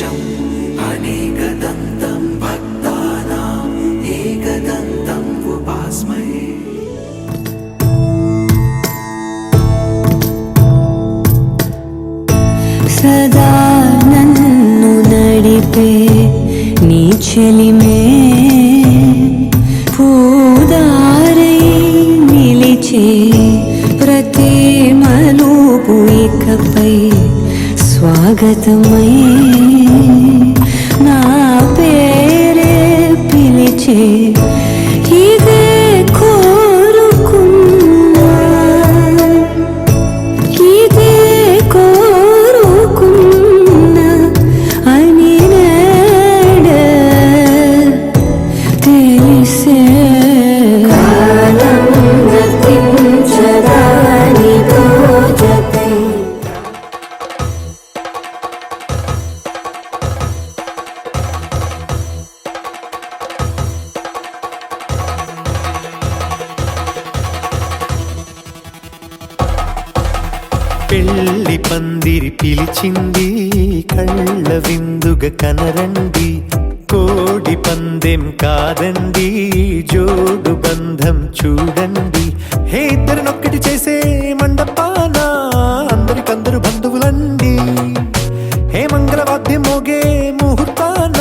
गणेशम् अनेकदन्तं भक्तानाम् एकदन्तम् उपास्महे। सदा नन्नु नडिपे नी चलिमे पूदारै निलिचे प्रति मलूपु इकपै स्वागतमै ना पेरे पिलिचे इदे कोरुकुन्ना इदे कोरुकुन्ना अनि नड తెలిసే కాలం గతించదాని దోజకై పెళ్లి పందిరి పిలిచింది కళ్ళ విందుగా కనరండి కోడి పందెం కాదండి జోడు బంధం చూడండి హే ఇద్దరినొక్కటి చేసే మండపాన అందరికందరు బంధువులండి హే మంగళవాద్యం మోగే ముహూర్తాన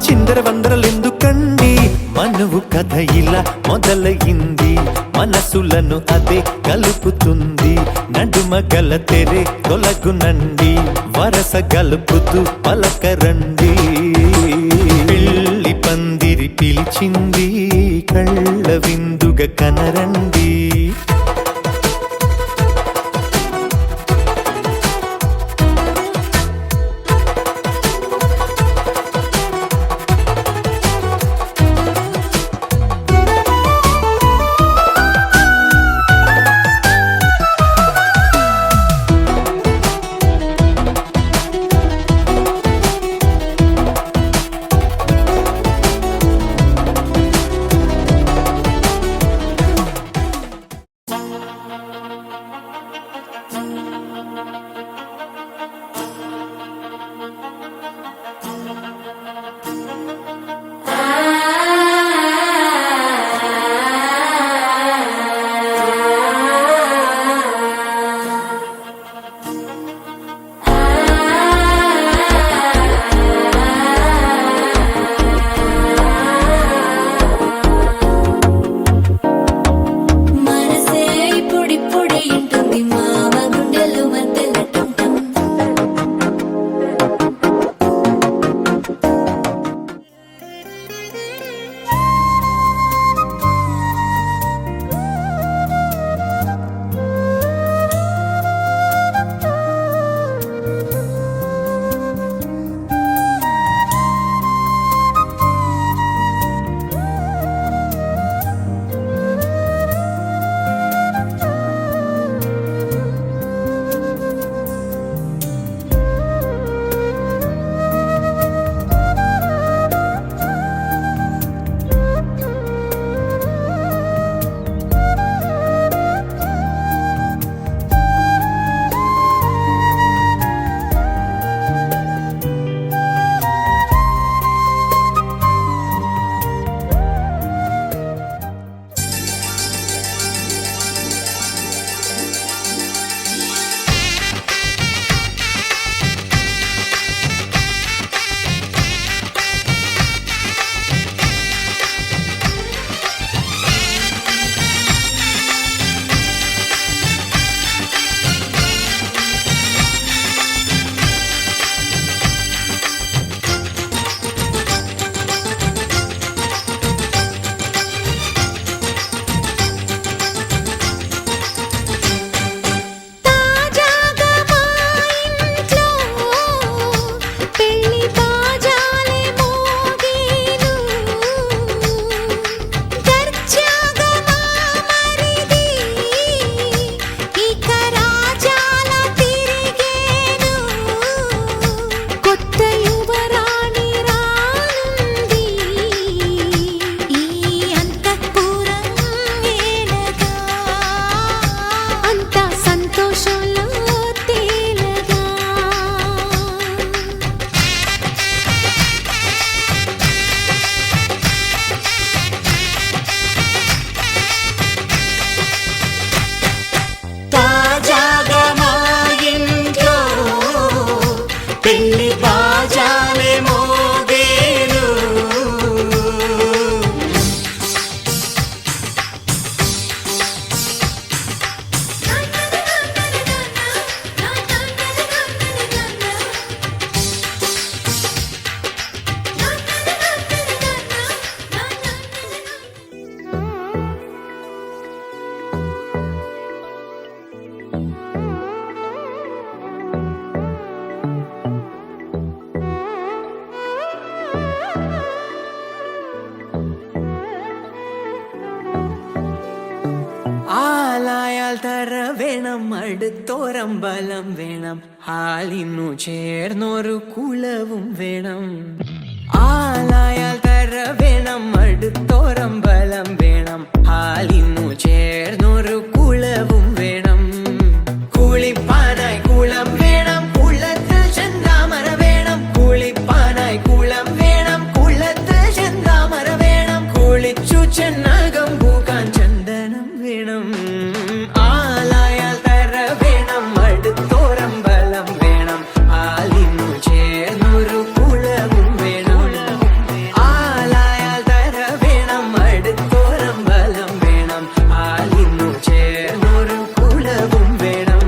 చిందర వందరలెందుకండి మనువు కథ ఇలా మొదలయింది మనసులను అదే కలుపుతుంది నడుమ గల తెరే తొలగునండి వరస గలుపుతూ పలకరండి పెళ్లి పందిరి పిలిచింది కళ్ళ విందుగా కనరండి ആലായാൽ തര വേണം അടുത്തോരമ്പലം വേണം ആലിന്നു ചേർന്നൊരു കുലവും വേണം ആലായാൽ തര വേണം അടുത്തോരമ്പലം വേണം ആലിന്നു ചേർന്നൊരു കുലവും വേണം കുളിപ്പാനായി കുളം വേണം കുളത്തിൽ ചെന്താമര വേണം കുളിപ്പാനായി കുളം വേണം കുളത്തിൽ ചെന്താമര വേണം കുളിച്ചു ചെന്നകം പൂക്കാൻ ചന്ദനം വേണം ആലായാൽ തര വേണം അടുത്തോരമ്പലം വേണം ആലിന്നു ചേർന്നൊരു കുളവും വേണം ആലായാൽ തര വേണം അടുത്തോരമ്പലം വേണം ആലിന്നു ചേർന്നൊരു കുളവും വേണം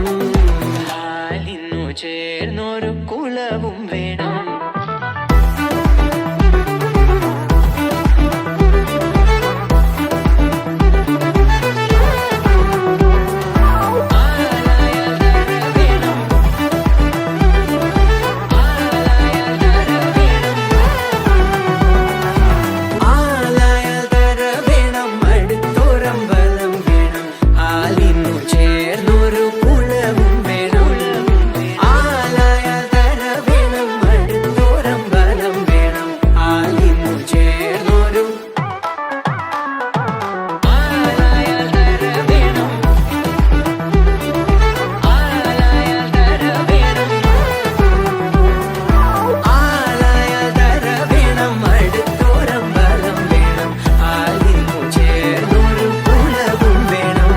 ആലിന്നു ചേർന്നൊരു കുളവും വേണം ആലായാൽ തര വേണം അടുത്തോരമ്പലം വേണം ആലിന്നു ചേർന്നൊരു കുളവും വേണം ആലായാൽ തര വേണം അടുത്തോരമ്പലം വേണം ആലിന്നു ചേർന്നൊരു ആലായാൽ തര വേണം ആലായാൽ തര വേണം ആലായാൽ തര വേണം അടുത്തോരമ്പലം വേണം ആലിന്നു ചേർന്നൊരു കുലവും വേണം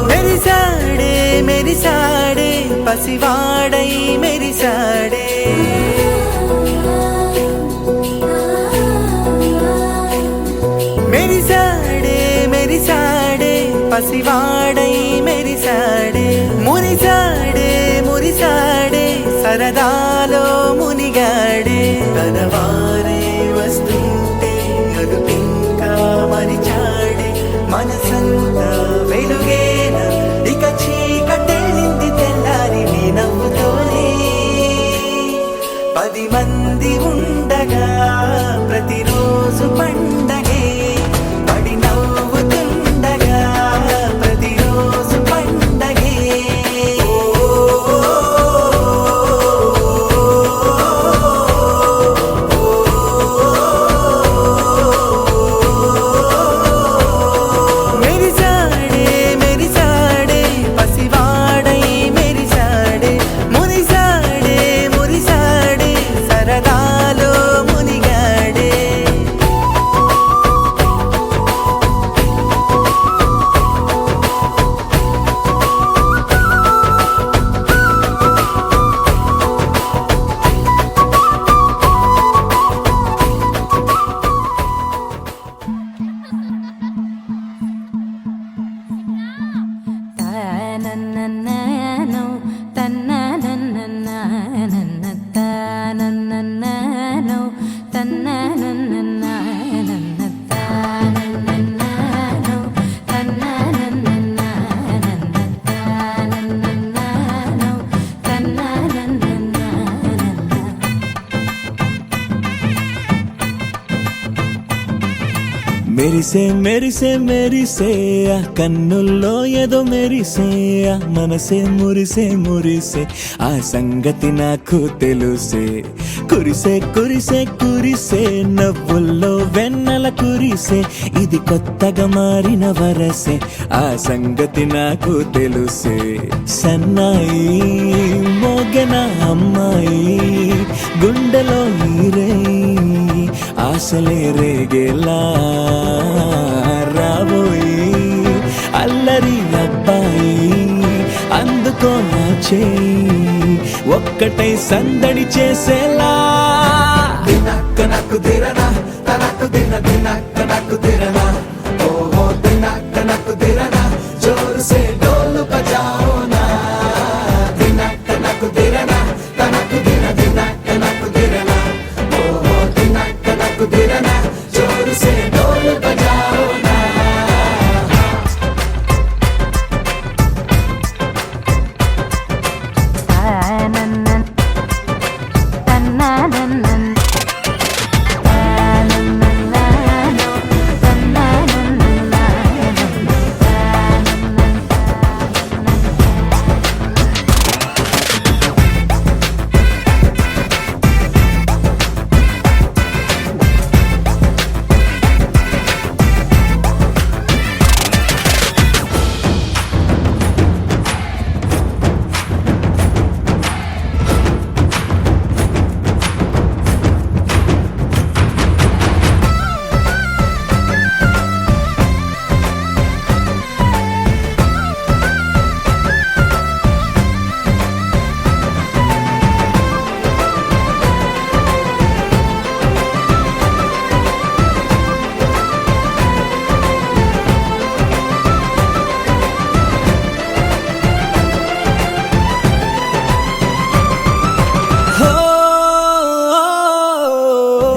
మెరిసాడే మెరిసాడే పసివాడై మెరిసాడే మెరిసాడే మెరిసాడే పసివాడై మెరిసాడే మురిసాడే మురిసాడే సరదాలో మునిగాడే తనవారే వస్తుంటే అదుపింకా మరిచాడే మనసంతా వెలుగేనా ఇక చీకటెళ్ళింది తెల్లారి నీ నవ్వుతోనే 10 మంది ఉండగా ప్రతిరోజు పండగే పడి నవ్వుతుండగా ప్రతిరోజు పండగే మెరిసాడే మెరిసాడే పసివాడై మెరిసాడే మురిసాడే మురిసాడే సరదాలో మునిగాడే తనననననో తనననననన తనననననో తనననననన తనననననో తనననననన తనననననో తనననననన మెరిసే మెరిసే మెరిసే ఆ కన్నుల్లో ఏదో మెరిసే ఆ మనసే మురిసే మురిసే ఆ సంగతి నాకు తెలుసే కురిసే కురిసే కురిసే నవ్వుల్లో వెన్నెల కురిసే ఇది కొత్తగా మారిన వరసే ఆ సంగతి నాకు తెలుసే సన్నాయి మోగన అమ్మాయి గుండెలో ఈరే ఆశలే రేగేలా రాబోయి అల్లరి అబ్బాయి అందుకో నా చేయి ఒక్కటై సందడి చేసేలా దినక్క నక్కు దిరనా తనకు దిన దినక్క నక్కు దిరనా ఓహో దినక్క నక్కు దిరనా జోరు సే డోలు బజాओ నా దినక్క నక్కు దిరనా తనకు దిన దినక్క నక్కు దిరనా ఓహో దినక్క నక్కు దిరనా జోరు సే డోలు బజాओ నా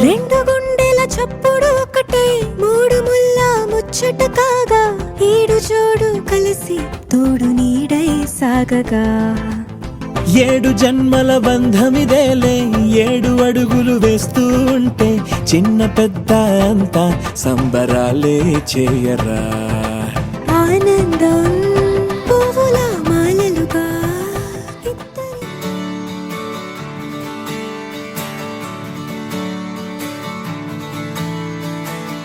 రెండు గుండెల చప్పుడు ఒకటే మూడు ముల్ల ముచ్చట కాగా ఈడు జోడు కలిసి తోడు నీడై సాగగా ఏడు జన్మల బంధమిదేలే ఏడు అడుగులు వేస్తూ ఉంటే చిన్న పెద్ద అంతా సంబరాలే చేయరా ఆనందం పువ్వుల మాలలుగా ఇద్దరి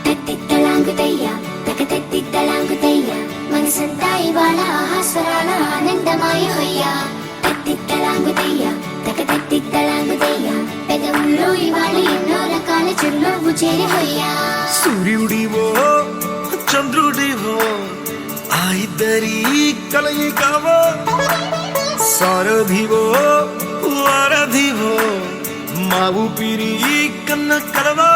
తెత్తిత్తలాంగుతయ్య తెగతెత్తిత్తలాంగుతయ్య మనసంతా ఇవాళ ఆహాస్వరాల ఆనందమాయ హొయ్య తెత్తిత్తలాంగుతయ్య తెగతెత్తిత్తలాంగుతయ్య పెదవుల్లో ఇవాళ ఎన్నో రకాల చిరునవ్వు చేరి హొయ్య సూర్యుడివో చంద్రుడివో ఆ ఇద్దరి కలయికవో సారథివో వారధివో మా ఊపిరి కన్న కలవో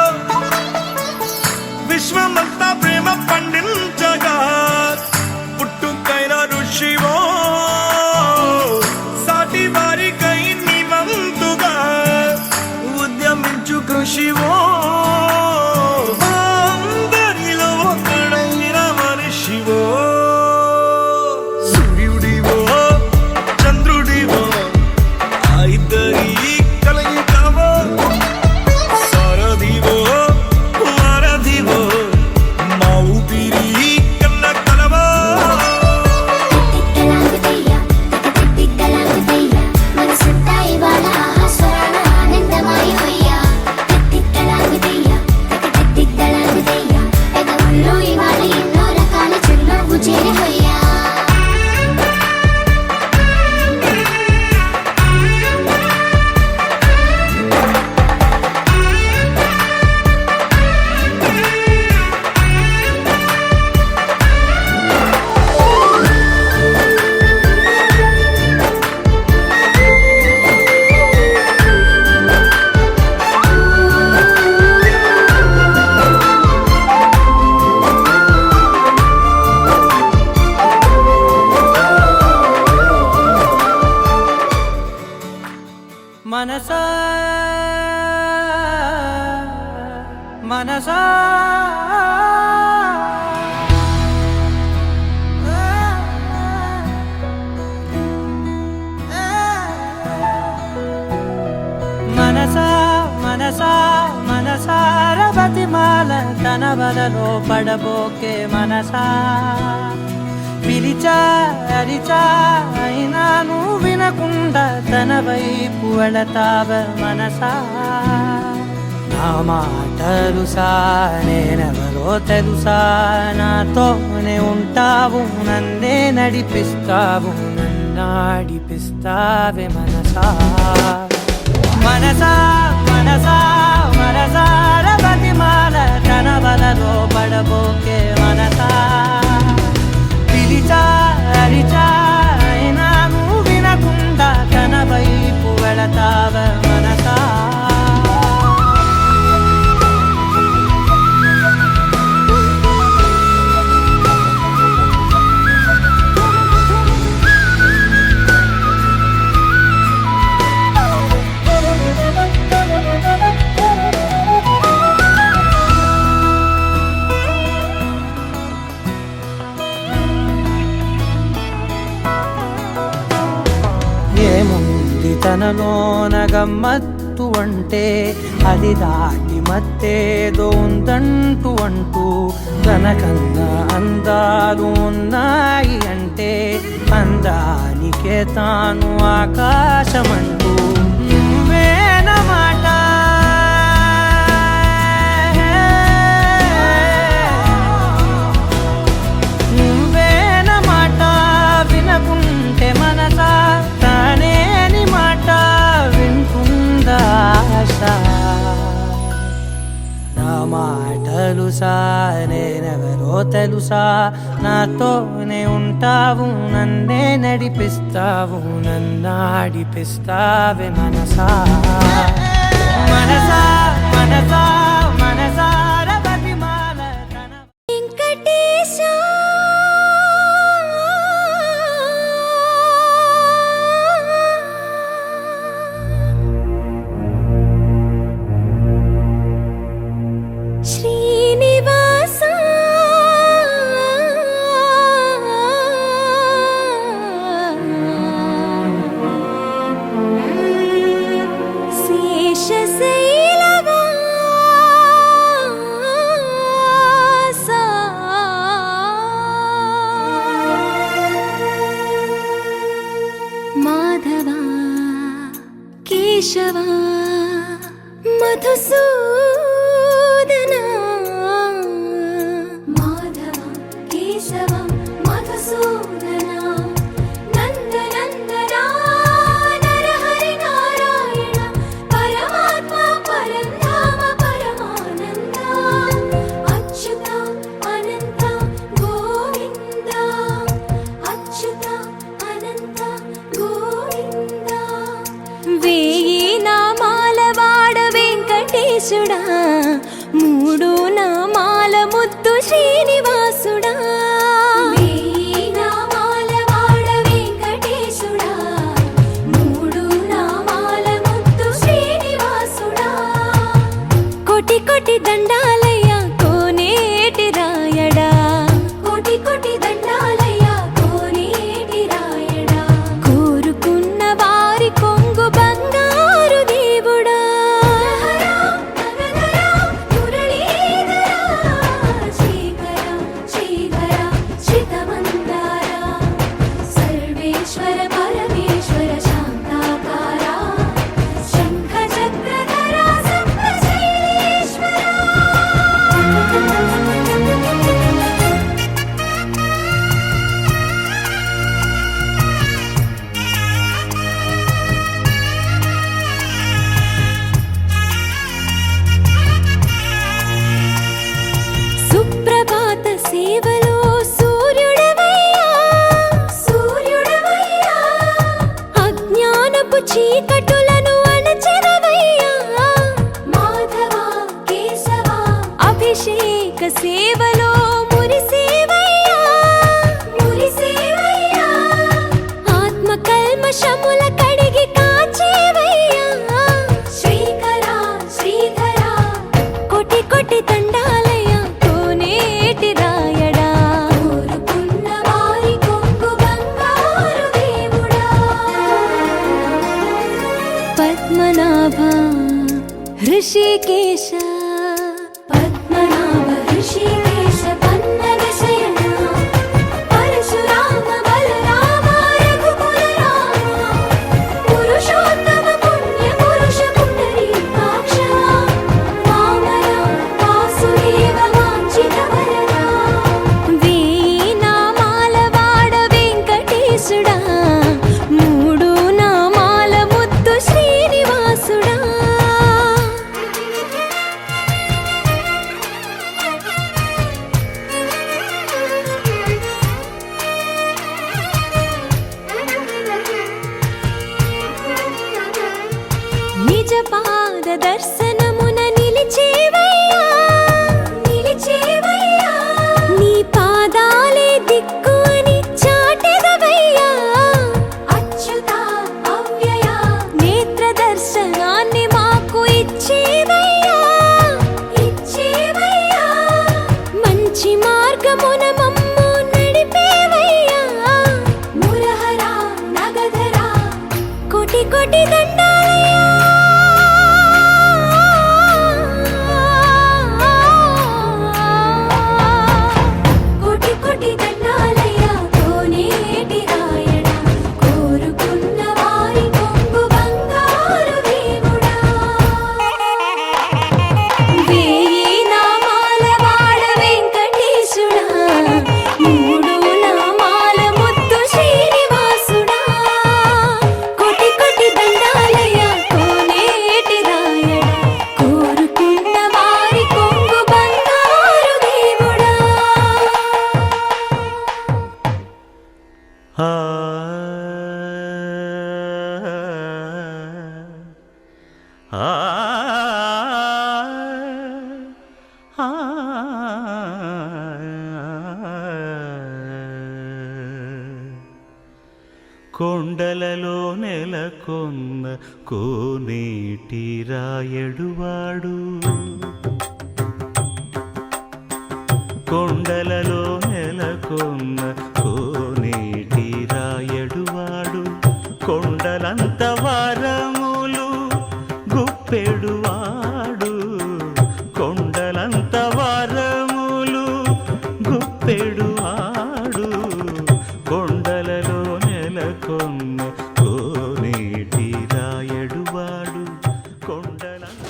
విశ్వమంతా ప్రేమ పండించగా పుట్టుకైన ఋషివో సాటి వారికై నివంతుగా ఉద్యమించు కృషివో అందరిలో ఒకడైన మనిషివో సూర్యుడివో చంద్రుడివో ఆ ఇద్దరి కలయికవో సారథివో వారధివో మా ఊపిరి కన్న కలవో తెత్తిత్తలాంగుతయ్య తెగతెత్తిత్తలాంగుతయ్య మనసంతా ఇవాళ ఆహాస్వరాల ఆనందమాయ హొయ్య తెత్తిత్తలాంగుతయ్య తెగతెత్తిత్తలాంగుతయ్య పెదవుల్లో ఇవాళ ఎన్నో రకాల చిరునవ్వు చేరి హొయ్య మనసా మనసా మనసా మనసా మనసార బతిమాల తన వలలో పడబోకే మనసా పిలిచా అరిచా అయినా నువ్వు వినకుండా తన వైపు వెళతావ మనసా నా మాటలుసా నేనెవరో తెలుసా నాతోనే ఉంటావు నన్నే నడిపిస్తావు నన్నాడిపిస్తావే మనసా మనసా మనసా మనసార బతిమాల తన వలలో పడబోకే మనసా పిలి అరిచా అరిచా అయినా నువ్వు వినకుండా తన వైపు వెళతావ మనసా ఏముంది తనలోన గమ్మత్తు అంటే అది దాటి మత్తేదో ఉందంటూ అంటూ తనకన్నా అందాలు ఉన్నాయి అంటే అందానికే తాను ఆకాశమంటూ నువ్వేనమాట నువ్వేనమాట వినకుంటే మనసా తానేని మాట వింటుందా ఆశ నా మాటలు సా నేనెవరో తెలుసా నాతోనే ఉంటావు నన్నే నడిపిస్తావు నన్నాడిపిస్తావే మనసా మనసా మనసా మనసార బతిమాల తన వెంకటేశా శ్రీనివాస మాధవా కేశవా మధుసూదనా మాధవా కేశవా మధుసూదనా నందనందనా నరహరి నారాయణ పరమాత్మ పరంధామ పరమానంద అచ్యుత అనంత గోవింద అచ్యుత అనంత గోవింద వేయి నామాల వాడ వెంకటేశుడా మూడు నామాల ముద్దు శ్రీనివాసుడా వేయి నామాల వాడ వెంకటేశుడా మూడు నామాల ముద్దు శ్రీనివాసుడా కోటి కోటి దండాలయ్యా కోనేటి రాయడా కోటి కోటి దండాలయ్యా కోనేటి రాయడా కోరుకున్న వారి కొంగు బంగారు దేవుడా సర్వేశ్వర పరమేశ్వర శాంతాకార శంఖ చక్రధర సప్తశైలేశ్వర సుప్రభాత సేవలో సూర్యుడవయ్యా సూర్యుడవయ్యా అజ్ఞానపు చీకటులను అణచెదవయ్యా మాధవా కేశవా అభిషేక సేవలో మురిసేవయ్యా మురిసేవయ్యా ఆత్మ కల్మషముల కడిగి కాచేవయ్యా శ్రీకర శ్రీధర కోటి కోటి దండాలయ్యా కోనేటి రాయడా కోరుకున్న వారి కొంగు బంగారు దేవుడా పద్మనాభ హృషికేశ పద్మనాభ హృషికేశ పన్నగ శయన పరశురామ బలరామ రఘుకుల రామ పురుషోత్తమ పుణ్య పురుష పుండరీకాక్ష వామన వాసుదేవ వాంఛిత వరదా వేయి నామాల వాడ వెంకటేశుడా మూడు నామాల ముద్దు శ్రీనివాసుడా పాద దర్శనమున నిలిచేవయ్యా నిలిచేవయ్యా నీ పాదాలే దిక్కు అని చాటెదవయ్యా అచ్యుత అవ్యయ నేత్ర దర్శనాన్ని మాకు ఇచ్చేవయ్యా ఇచ్చేవయ్యా మంచి మార్గమున మమ్ము నడిపేవయ్యా మురహర నగధర కోటి కోటి దండాలయ్యా కోటి కోటి దండాలయ్యా కోనేటి రాయణ కోరుకున్న వారి కొంగు బంగారు దేవుడా వేయి నామాల వాడ వెంకటేశుడా మూడు నామాల ముద్దు శ్రీనివాసుడా కోటి కోటి దండాలయ్యా కోనేటి రాయణ కోరుకున్న వారి కొంగు బంగారు దేవుడా ఆ ఆ ఆ కొండలలో నెలకొన్న కోనేటి రాయడువాడు కొండలలో నెలకొన్న కోనేటి రాయడువాడు కొండలంత వారములు గుప్పెడువాడు కొండలంత వారములు గుప్పెడువాడు కొండలలో నెలకొన్న కోనేటి రాయడువాడు కొండలంత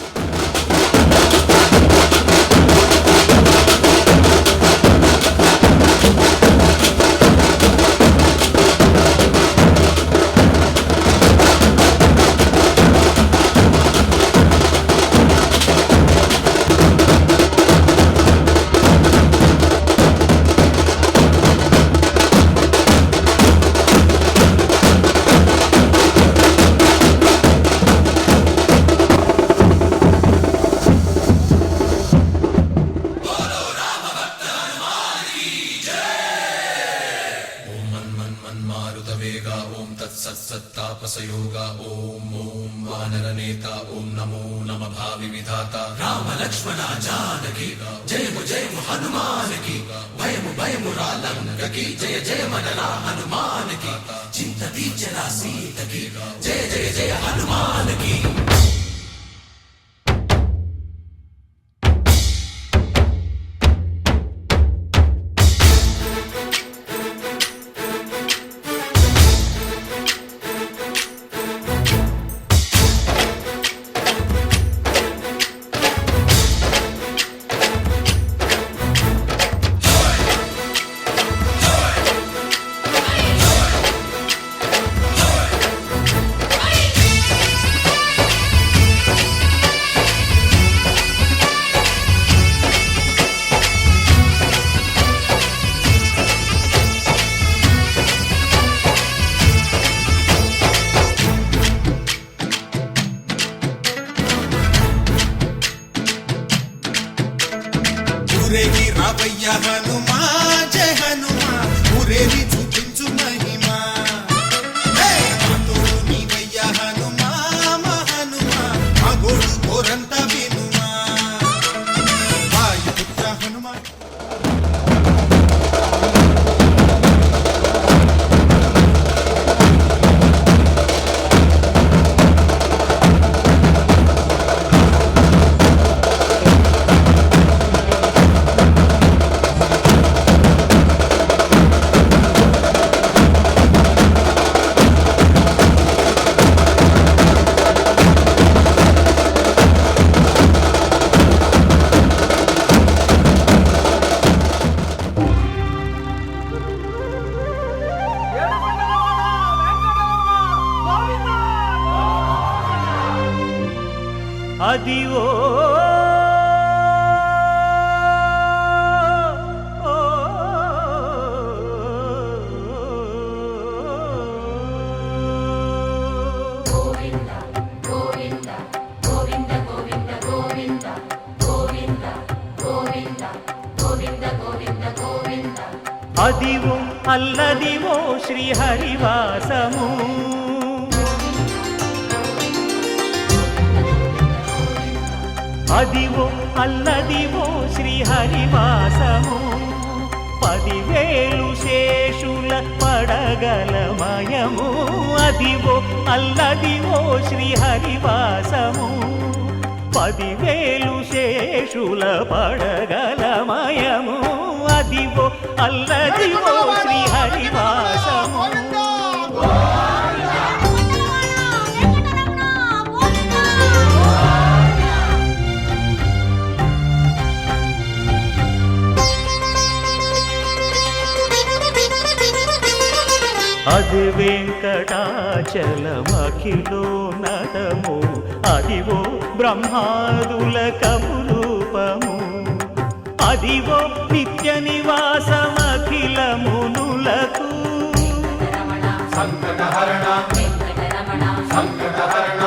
మన్మారుతవేగా ఓం తత్సత్సత్తాపసయోగా ఓం ఓం వానరనేత ఓం నమో నమ భావి విధాత రామ లక్ష్మణ జానకి జయము జయము హనుమానికి భయము భయము రాలంకకి జయ జయ మనరా హనుమానికి చింత తీర్చరా సీతకి జయ జయ జయ హనుమానికి ఊరేగి రావయ్య హనుమా జయ హనుమా ఊరేగి చూపించు మహిమా మాతో నీవయ్య హనుమా మా హనుమా మా గోడు కోరంత వినుమా వాయుపుత్ర హనుమా అదివో అదివో అల్లదివో శ్రీహరివాసము అదివో అల్లదివో శ్రీహరివాసము 10,000 శేషుల పడగలమయము అదివో అల్లదివో శ్రీహరివాసము 10,000 శేషుల పడగలమయము అదివో అల్లదివో శ్రీహరివాసము అది వెంకటాచలమఖిలో నటము అదివో బ్రహ్మాదుల కపురూపము అదివో నిత్య నివాసమఖిల మునులకు సంకటహరణ సంకటహరణ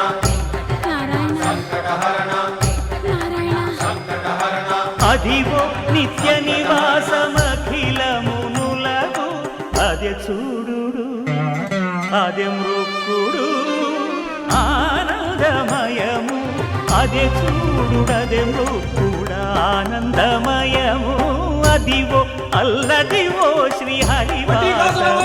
సంకటహరణ అదివో నిత్య నివాసమఖిల మునులకు అదే చూడు అదే మృక్కుడు ఆనందమయము అదే చూడుడదే మృక్కుడ ఆనందమయము అదివో అల్లదివో శ్రీహరివాసము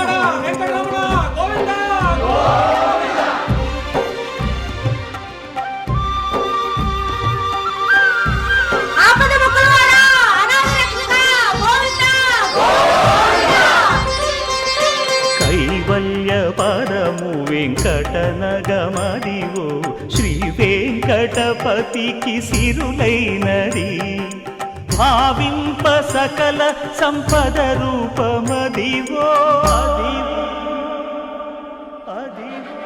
కైవల్య పరము వెంకటనగమదివో శ్రీ వెంకటపతికి సిరులైనది భావింప సకల సంపద రూపమదివో అదివో అదివో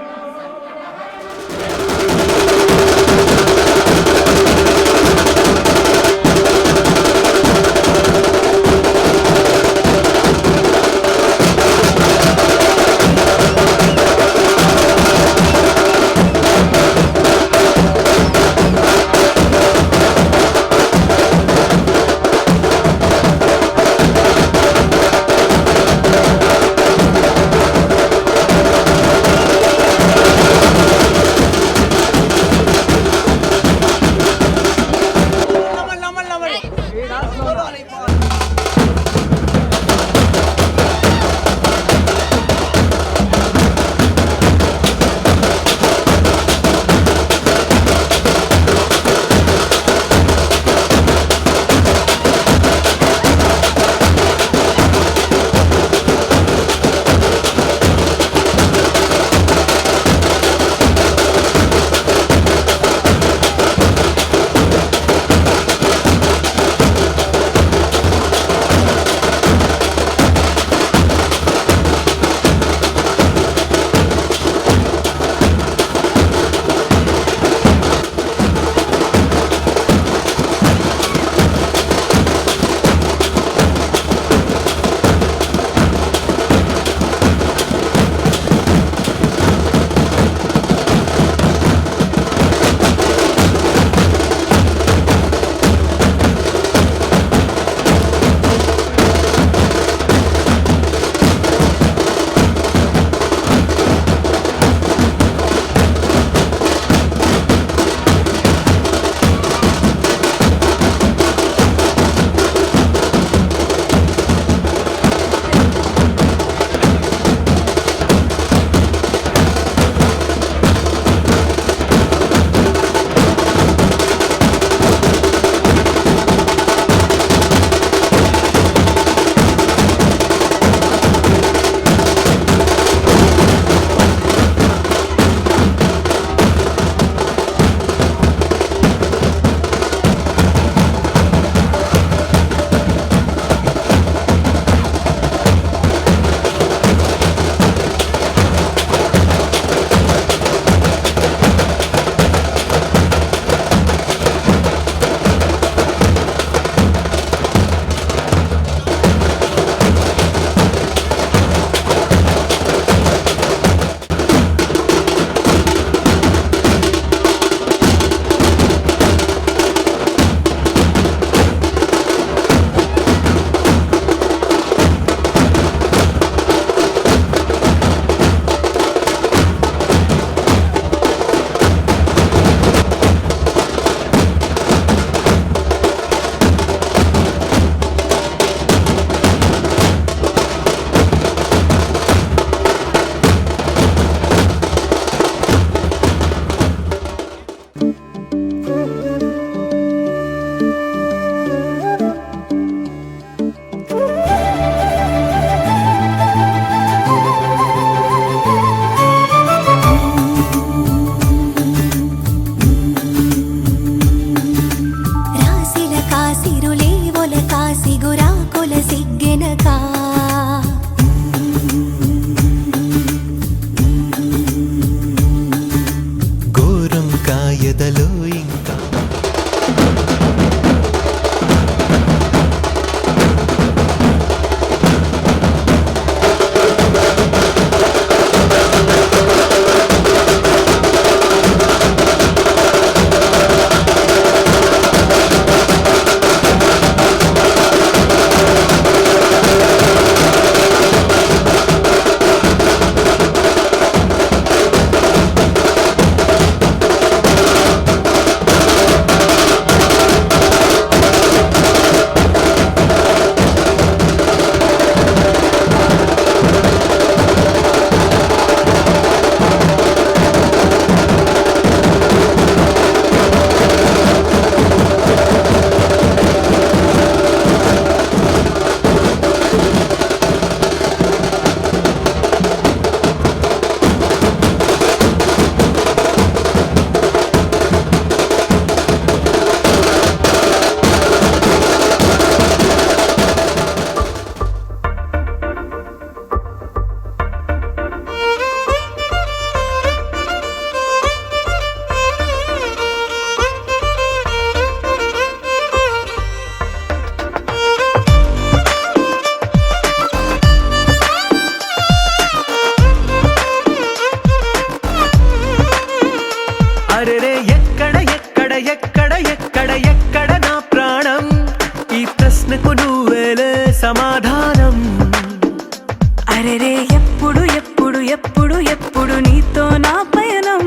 ఎప్పుడు ఎప్పుడు నీతో నా పయనం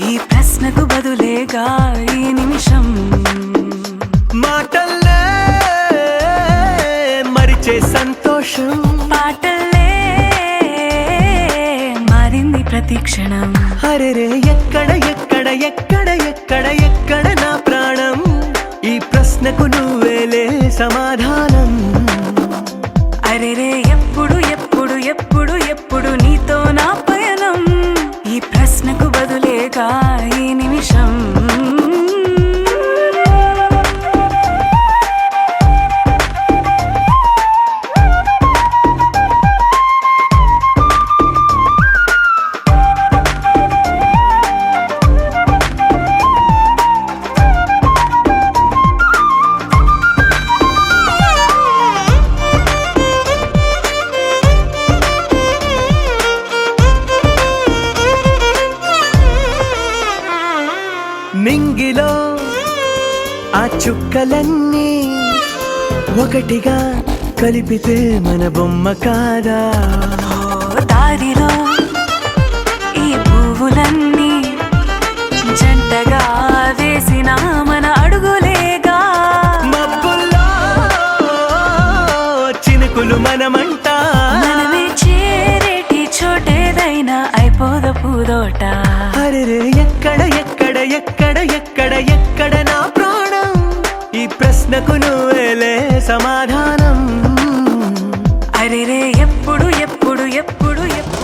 ఈ ప్రశ్నకు బదులేగా ఈ నిమిషం మాటల్లే మరిచే సంతోషం పాటల్లే మారింది ప్రతి క్షణం అరెరే ఎక్కడ ఎక్కడ ఎక్కడ ఎక్కడ ఎక్కడ నా ప్రాణం ఈ ప్రశ్నకు నువ్వేలే సమాధానం అరెరే ఎప్పుడు ఎప్పుడు ఎప్పుడు ఎప్పుడు నీతో నా పయనం ఈ ప్రశ్నకు బదులేగా ఈ నిమిషం మింగిలో ఆ చుక్కలన్నీ ఒకటిగా కలిపితే మన బొమ్మ కాదా దారిలో ఈ పువ్వులన్నీ జంటగా వేసిన మన అడుగులేగా మబ్బుల్లో చినుకులు మనమంట మనమే చేరేటి చోటేదైనా అయిపోద పూదోట అరెరే ఎక్కడ ఎక్కడ ఎక్కడ ఎక్కడ ఎక్కడ నా ప్రాణం ఈ ప్రశ్నకు నువ్వేలే సమాధానం అరెరే ఎప్పుడు ఎప్పుడు ఎప్పుడు ఎప్పుడు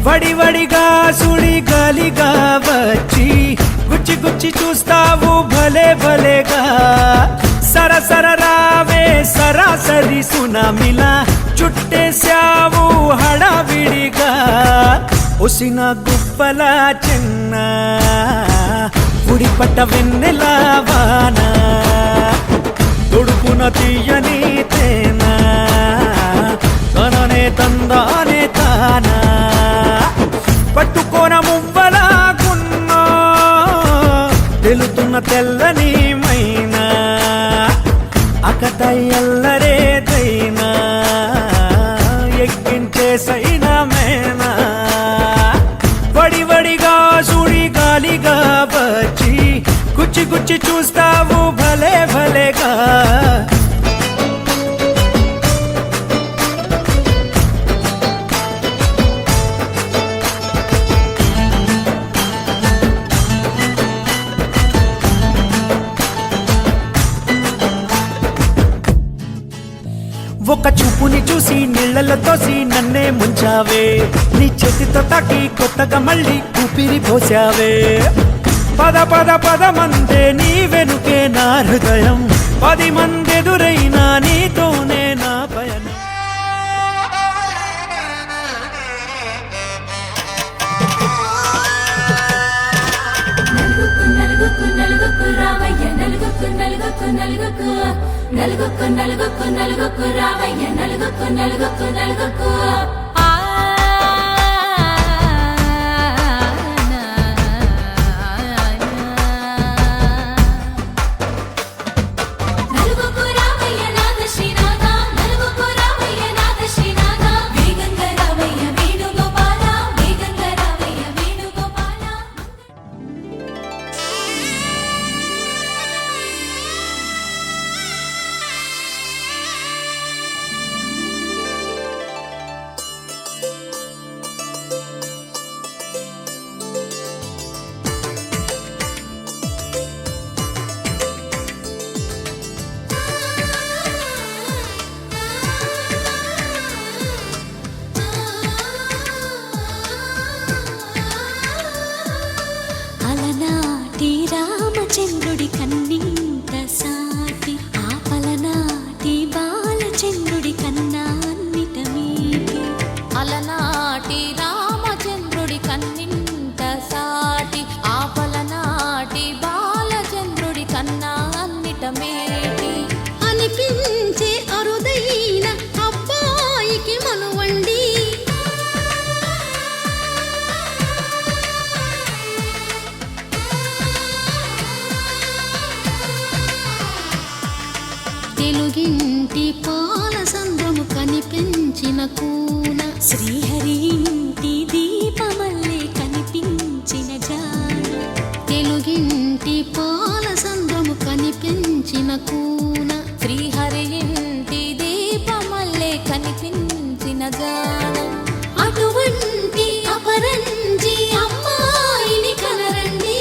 వడివడిగా సుడి గాలిగా వచ్చి గుచ్చి గుచ్చి చూస్తావు భలే భలేగా సరసర రావే సరాసరి సునామిలా చుట్టేశావు హడావిడిగా ఉసిన గుప్పల చిన్న ఉడిపట్ట వెన్నెలా వాన తుడుపున తీయని తేనా తననే తందానే తానా పట్టుకోన మువ్వలాగున్నా తెలుతున్న తెల్లని మైనా అకతయ్యల్లరేదైనా ఎక్కించే సైనా మేనా వడివడిగా సుడి గాలిగా వచ్చి గుచ్చి గుచ్చి చూస్తావు భలే భలేగా ఒక చూపుని చూసి నీళ్ళలో తోసి నన్నే ముంచావే నీ చేతితో తాకి కొత్తగా మళ్ళీ ఊపిరి పోసావే పద పద పద మందే నీ వెనుకే నా హృదయం 10 మంది ఎదురైనా నీతోనే నా పయనం నలుగుకు రావయ్య నలుగుకు నలుగుకు నలుగుకు నలుగుకు నలుగుకు నలుగుకు రావయ్య నలుగుకు నలుగుకు నలుగుకు వేగంగా రావయ్య వేణుగోపాల వేగంగా రావయ్య తెలుగింటి పాల సంద్రము కనిపించిన కూన శ్రీహరి ఇంటి దీపమల్లే కనిపించిన జాన తెలుగింటి పాల సంద్రము కనిపించిన కూన శ్రీహరి ఇంటి దీపమల్లే కనిపించిన జాన అటువంటి అపరంజి అమ్మాయిని కనరండి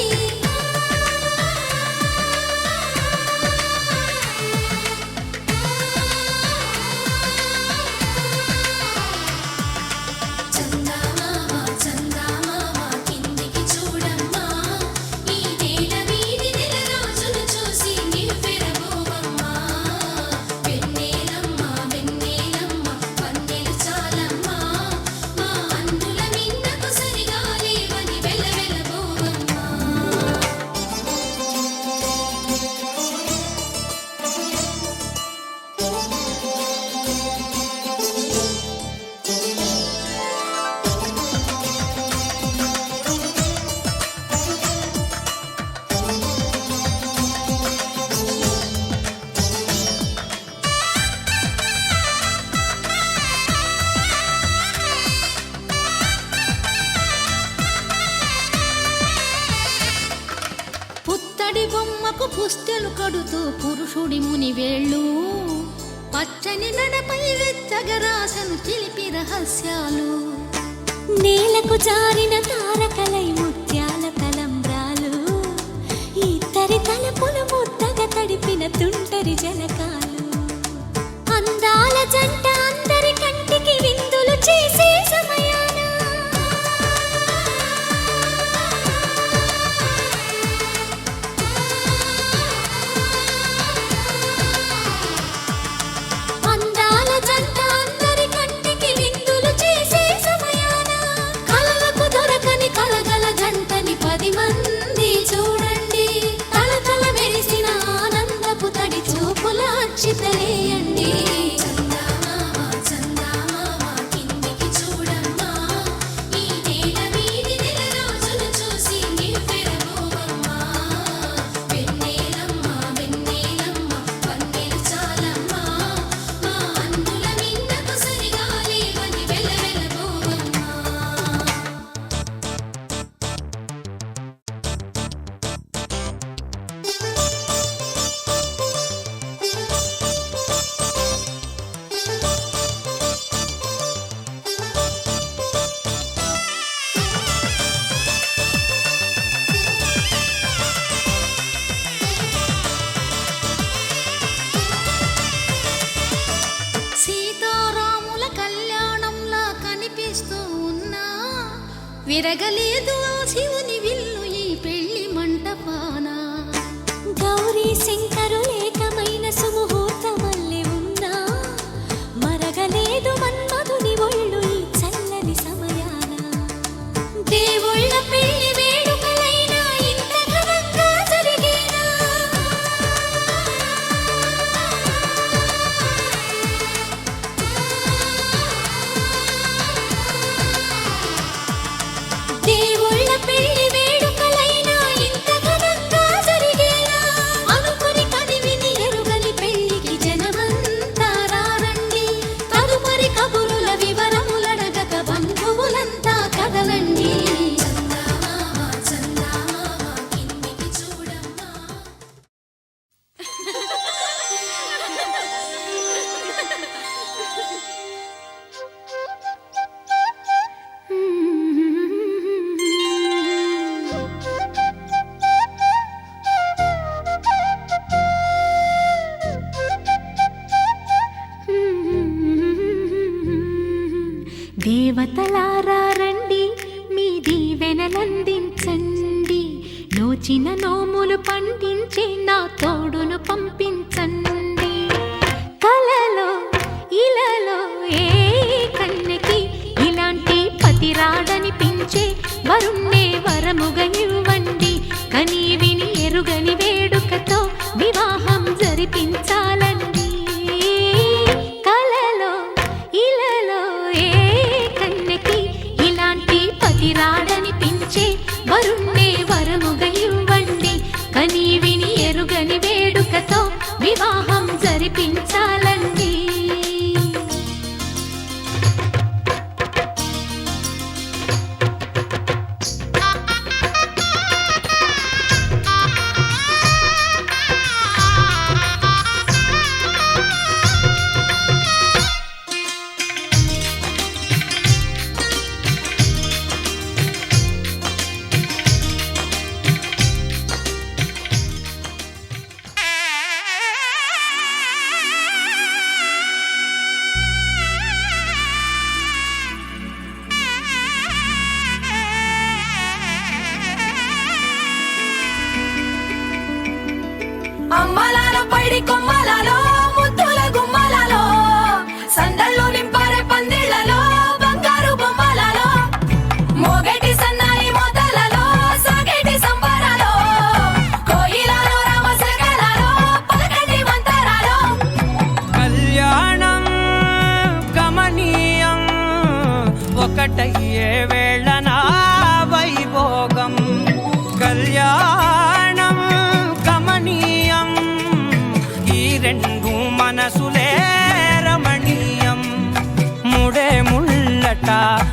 చందమామ చందమామ కిందికి చూడమ్మా ఈ నేల వీధి నెల రోజులు చూసి నివ్వెరబోవమ్మా వెన్నెలమ్మ వెన్నెలమ్మ వన్నెలు చాలమ్మా మా అందుల మిన్నకు సరిగా లేవని వెలవెలబోవమ్మా పుత్తడి బొమ్మకు పుస్తెలు కడుతూ పురుషుడి ముని వేళ్ళు పచ్చని నడపై వెచ్చగరాసను చిలిపి రహస్యాలు నేలకు జారిన తారకలై ముత్యాల తలంబ్రాలు ఇద్దరి తలపులు ముద్దగా తడిపిన తుంటరి జలకాలు అందాల జంట అందరి కంటికి విందులు చేసే సమయాన అందాల జంట అందరి కంటికి విందులు చేసే సమయాన కలలకు దొరకని కలగల జంటని 10 మంది చూడండి తలతల మెరిసిన ఆనందపు తడి చూపుల అక్షితలేయండి చందమామ చందమామ కిందికి చూడమ్మా ఈ నేల వీధి నెల రోజులు చూసి నివ్వెరబోవమ్మా వెన్నెలమ్మ వెన్నెలమ్మ వన్నెలు చాలమ్మా మా అందుల మిన్నకు సరిగా లేవని వెలవెలబోవమ్మా సీతారాముల కళ్యాణంలా కనిపిస్తూ ఉన్నా విరగలేదు ఆ శివుని విల్లు ఈ పెళ్లి మంటపాన గౌరీ శంకరులేకమైన సుముహూర్తమల్లె ఉన్నా మరగలేదు మన్మధుని ఒళ్ళు ఈ చల్లని సమయాన దేవుళ్ళ పెళ్లి వేడుకలైనా ఇంత ఘనంగా జరిగేనా దేవుళ్ళ పెళ్లి వేడుకలైనా ఇంత ఘనంగా జరిగేనా అనుకుని కనివిని ఎరుగని పెళ్లికి జనమంతా రారండి తదుపరి కబురుల వివరములడగక బంధువులంతా కదలండి చందమామ చందమామ కిందికి చూడమ్మా దేవతలారా రండి మీ దీవెనలందించండి నోచిన నోములు పండించే నా తోడును పంపించండి కలలో ఇలలో ఏ కన్నెకి ఇలాంటి పతి రాడనిపించే వరుణ్ణే వరముగా ఇవ్వండి కనీ విని ఎరుగని వేడుకతో వివాహం జరిపించాలండి కలలో ఇలలో ఏ కన్నెకి ఇలాంటి పతి రాడనిపించే వరుణ్ణే వరముగా ఇవ్వండి కనీ విని ఎరుగని అమ్మలాల పైడి కొమ్మలలో ముద్దుల గుమ్మలలో సందళ్ళు నింపారే పందిళ్లలో బంగారు బొమ్మలలో మోగేటి సన్నాయి మోతలలో సాగేటి సంబరాలో కోయిలలో రామశకలలో పలకండి మంతరాలో కళ్యాణం గమనీయం ఒకటయ్యే వేళ నా వైభోగం కళ్యాణం గమనీయం ఈ రెండు మనసులే రమణీయం ముడే ముళ్ళట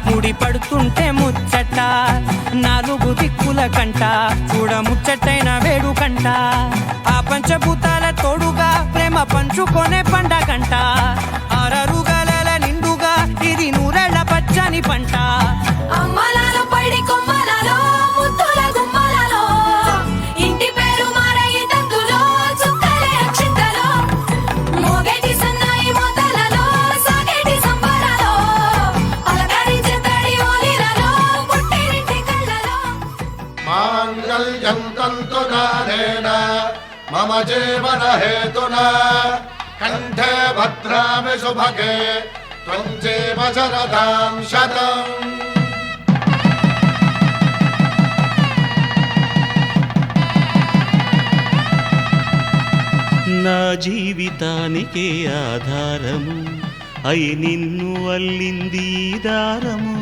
ముడి పడుతుంటే ముచ్చట నాలుగు దిక్కుల కంట చూడ ముచ్చటైన వేడుకంట ఆ పంచభూతాల తోడుగా ప్రేమ పంచుకొనే పండగంట ఆరరుగల నిండుగా ఇది నూరెళ్ళ పచ్చని పంట అమ్మలాల పైడి కొమ్మలలో ముద్దుల గుమ్మలలో ఇంటి పేరు మారయి తందులో చుక్కలే అక్షింతలో మోగేటి సన్నాయి మోతలలో సాగేటి సంబరాలో పలకరించే తడి ఓలిలలో పుట్టినింటి కళ్ళలో మాంగళ్యం తంతునానేన మమ జీవన హేతునా కంఠే భద్రామి శుభగే త్వం జీవ శరదాం శతం నా జీవితానికే ఆధారము అయి నిన్ను అల్లింది ఈ దారము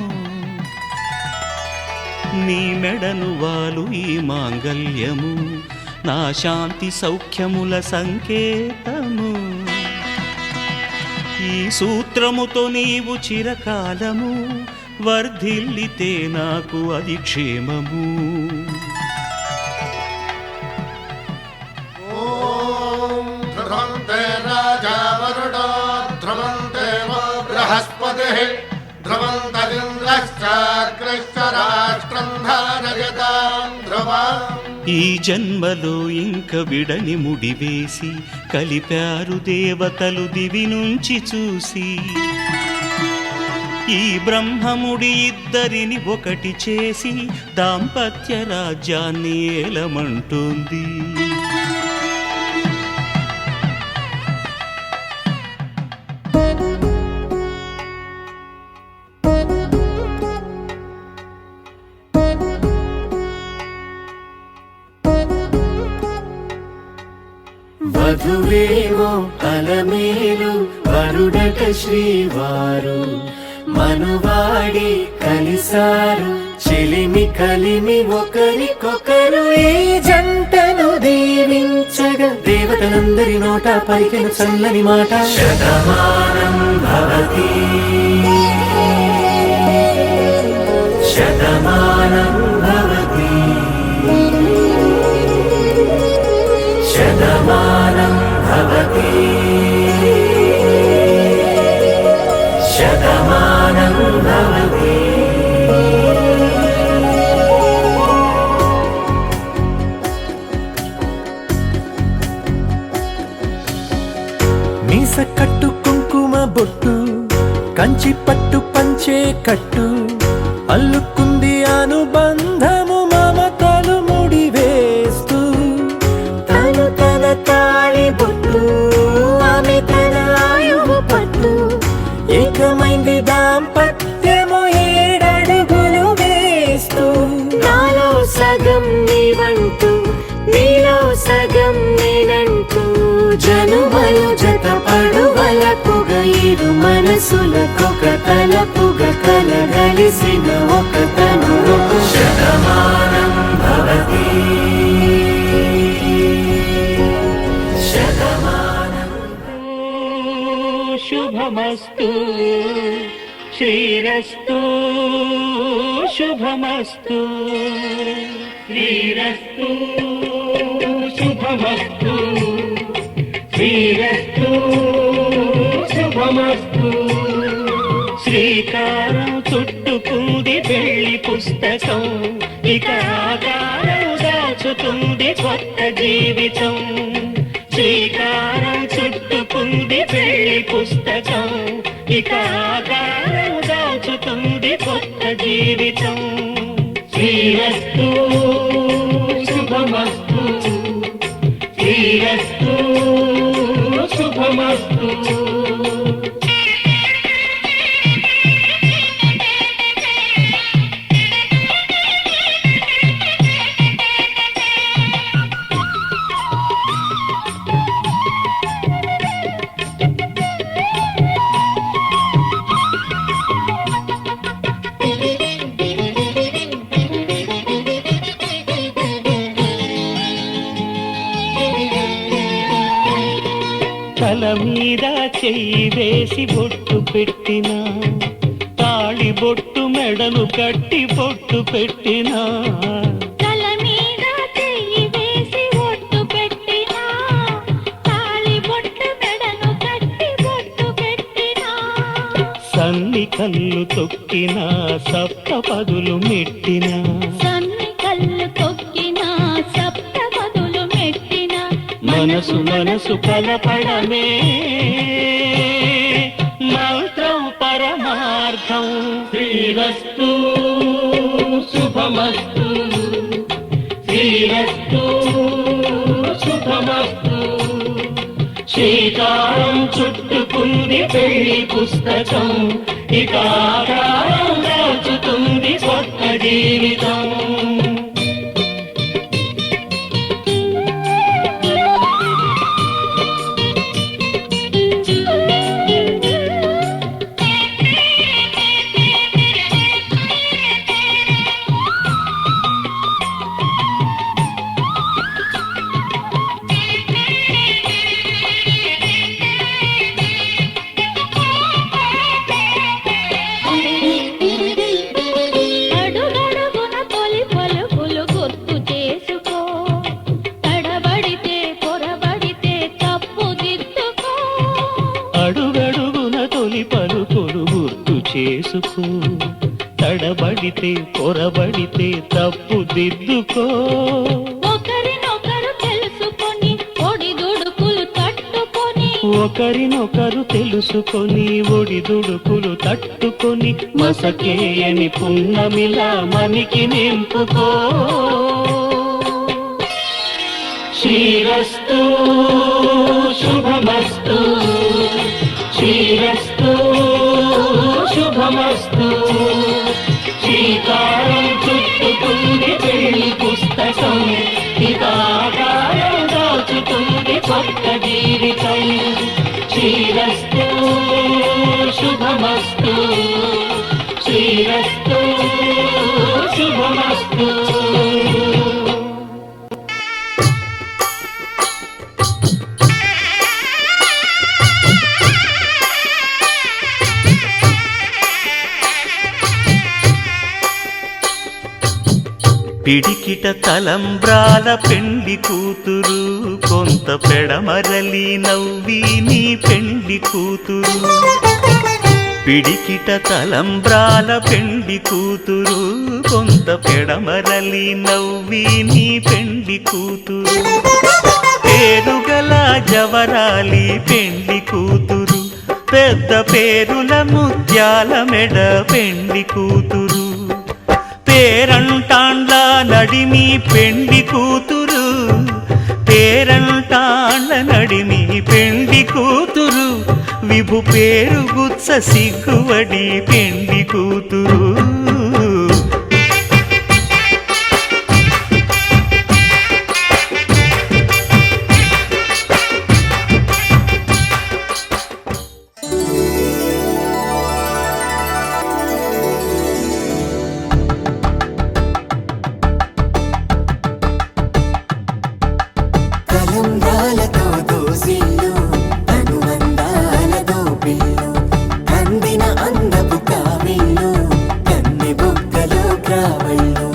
నీ మెడను వాలు ఈ మాంగల్యము నా శాంతి సౌఖ్యముల సంకేతము ఈ సూత్రముతో నీవు చిరకాలము వర్ధిల్లితే నాకు అది క్షేమము ఓం ధ్రువంతే రాజా వరుడో ధ్రువంతే వో బృహస్పతిః ధ్రువంతరింద్రశ్చాగ్రశ్చ రాష్ట్రం ధారయతాం ధ్రువం ఈ జన్మలో ఇంక విడని ముడివేసి కలిపారు దేవతలు దివి నుంచి చూసి ఈ బ్రహ్మముడి ఇద్దరిని ఒకటి చేసి దాంపత్య రాజ్యాన్ని ఏలమంటోంది వధువేవో అలమేలు వరుడట శ్రీవారు మనువాడి కలిసారు చెలిమి కలిమి ఒకరికొకరు ఈ జంటను దీవించగా దేవతలందరి నోట పలికిన చల్లని మాట శతమానం భవతి శతమానం భవతి శతమానం భవతి శతమానం భవతి మీస కట్టు కుంకుమ బొట్టు కంచి పట్టు పంచే కట్టు అల్లుకుంది అనుబంధము మమతలు ముడి వేస్తూ తను తన తాళి బొట్టు ఆమె తన ఆయువు పట్టు ఏకమైంది దాంపత్యము 7 అడుగులు వేస్తూ నాలో సగం నీవంటూ నీలో సగం నేనంటూ జనుమలు జత పడువలపుగ ఇరు మనసులకొక తలపుగ కలగలిసిన ఒక తను శతమానం భవతి శతమానం శుభమస్తు శ్రీరస్తు శుభమస్తు శ్రీరస్తు శుభమస్తు శ్రీరస్తు శుభమస్తు శ్రీకారం చుట్టుకుంది పెళ్లి పుస్తకం ఇక ఆకారం దాచుతుంది కొత్త జీవితం శ్రీకారం చుట్టుకుంది పెళ్లి పుస్తకం ఇక ఆకారం దాచుతుంది కొత్త జీవితం శ్రీరస్తు శుభమస్తు శ్రీరస్తు శుభమస్తు. తల మీద చెయ్యి వేసి బొట్టు పెట్టినా, తాళి బొట్టు మెడను కట్టి బొట్టు పెట్టినా, తల మీద చెయ్యి వేసి బొట్టు పెట్టినా, తాళి బొట్టు మెడను కట్టి బొట్టు పెట్టినా, సన్ని కళ్ళు తొక్కినా సప్త పదులు మెట్టినా, సన్ని కళ్ళు తొక్కినా సప్త పదులు మెట్టినా, మనసు మనసు కలపడమే మంత్రం పరమార్థం. శ్రీరస్తు శుభమస్తు, శ్రీరస్తు శుభమస్తు. శ్రీకారం చుట్టుకుంది పెళ్లి పుస్తకం, ఇక ఆకారం దాచుతుంది కొత్త జీవితం. అడుగడుగున తొలి పలుకులు గుర్తు చేసుకో, తడబడితే పొరబడితే తప్పు దిద్దుకో. అడుగడుగున తొలి పలుకులు గుర్తు చేసుకో, తడబడితే పొరబడితే తప్పు దిద్దుకో. ఒకరినొకరు తెలుసుకొని ఒడిదుడుకులు తట్టుకొని, ఒకరినొకరు తెలుసుకొని ఒడిదుడుకులు తట్టుకొని, మసకేయని పున్నమిలా మనికి నింపుకో. శ్రీరస్తు శుభమస్తు, శ్రీరస్తు శుభమస్తు. శ్రీకారం చుట్టుకుంది పెళ్లి పుస్తకం, ఇక ఆకారం దాచుతుంది కొత్త జీవితం. శ్రీరస్తు శుభమస్తు, శ్రీరస్తు శుభమస్తు. పిడికిట తలంబ్రాల పెండ్లి కూతురు, కొంత పెడమరలి నవ్వి నీ పెండ్లి కూతురు. పిడికిట తలంబ్రాల పెండ్లి కూతురు, కొంత పెడమరలి నవ్వి నీ పెండ్లి కూతురు. పేరుగల జవరాలి పెండ్లి కూతురు, పెద్ద పేరుల ముత్యాల మెడ పెండ్లి కూతురు. పేరంటాండ్ల నడిమి పెండ్లి కూతురు, పేరంటాండ్ల నడిమి పెండ్లి కూతురు. విభు పేరు గుత్స సిగ్గువడి పెండ్లి కూతురు. తలంబ్రాలతో దోసిళ్ళు, అనుబంధాలతో పిల్లు, కందిన అందపు కావిళ్ళు, కన్నె బొక్కలో క్రావళ్ళు.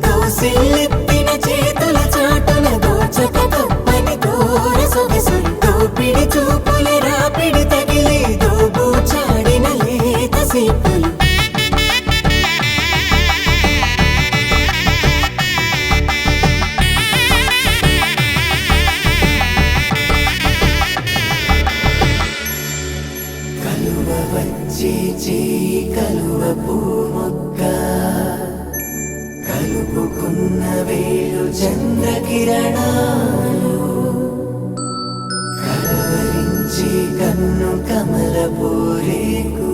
దోసిళ్ళెత్తిన చేతుల చాటున దోచక తప్పని దూర సొగసులు, దోపిడి చూపుల రాపిడి తగిలి దోబూచాడిన లేత సీపులు. కలువ వచ్చే చేయి కలువ పూ మొక్క, కలుపుకున్న వేలు చంద్రకిరణాలు, కలవరించే పిచ్చి కన్ను కమలపూరేకు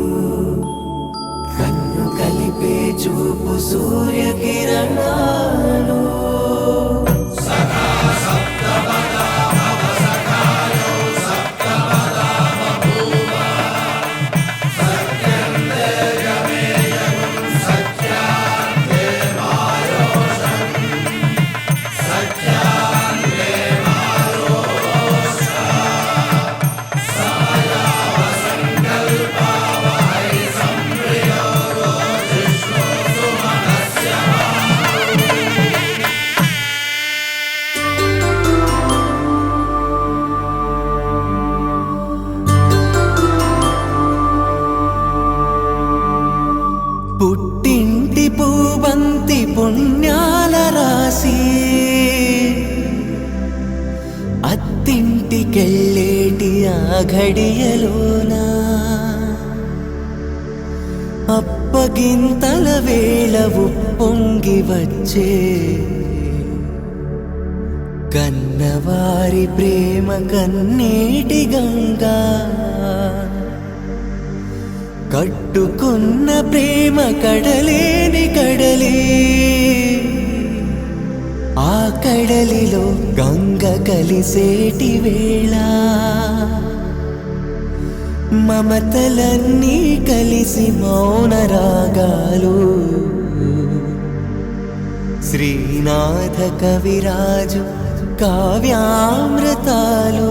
కన్ను కలిపే చూపు సూర్యకిరణాలు పుట్టింటి పూబంతి పుణ్యాల రాసి అత్తింటికెళ్ళేటి ఆ ఘడియలోనా అప్పగింతల వేళ ఉప్పొంగి వచ్చే కన్నవారి ప్రేమ కన్నేటి గంగా కట్టుకున్న ప్రేమ కడలేని కడలి ఆ కడలిలో గంగ కలిసేటి వేళ మమతలన్నీ కలిసి మౌన రాగాలు శ్రీనాథ కవిరాజు కావ్యామృతాలు